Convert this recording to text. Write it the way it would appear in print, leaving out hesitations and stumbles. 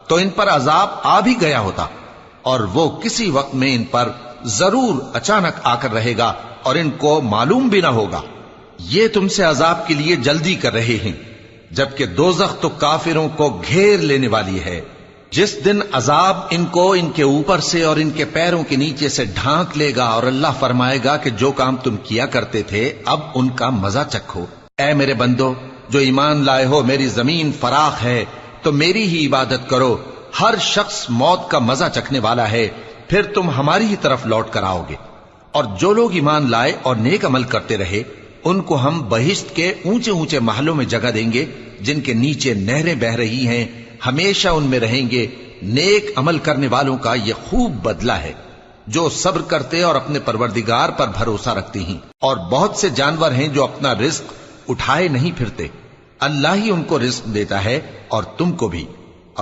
तो इन पर अजाब आ भी गया होता, और वो किसी वक्त में इन पर जरूर अचानक आकर रहेगा और इनको मालूम भी ना होगा। ये तुमसे अजाब के लिए जल्दी कर रहे हैं, जबकि दोज़ख तो काफिरों को घेर लेने वाली है। जिस दिन अजाब इनको इनके ऊपर से और इनके पैरों के नीचे से ढांक लेगा और अल्लाह फरमाएगा कि जो काम तुम किया करते थे अब उनका मजा चखो। ऐ मेरे बंदो जो ईमान लाए हो, मेरी जमीन फराख है तो मेरी ही इबादत करो। हर शख्स मौत का मजा चखने वाला है, फिर तुम हमारी ही तरफ लौट कर आओगे। और जो लोग ईमान लाए और नेक अमल करते रहे उनको हम बहिश्त के ऊंचे ऊंचे महलों में जगह देंगे, जिनके नीचे नहरें बह रही हैं, हमेशा उनमें रहेंगे। नेक अमल करने वालों का ये खूब बदला है, जो सब्र करते और अपने परवरदिगार पर भरोसा रखते हैं। और बहुत से जानवर हैं जो अपना रिज्क उठाए नहीं फिरते, अल्लाह ही उनको रिज्क देता है और तुमको भी।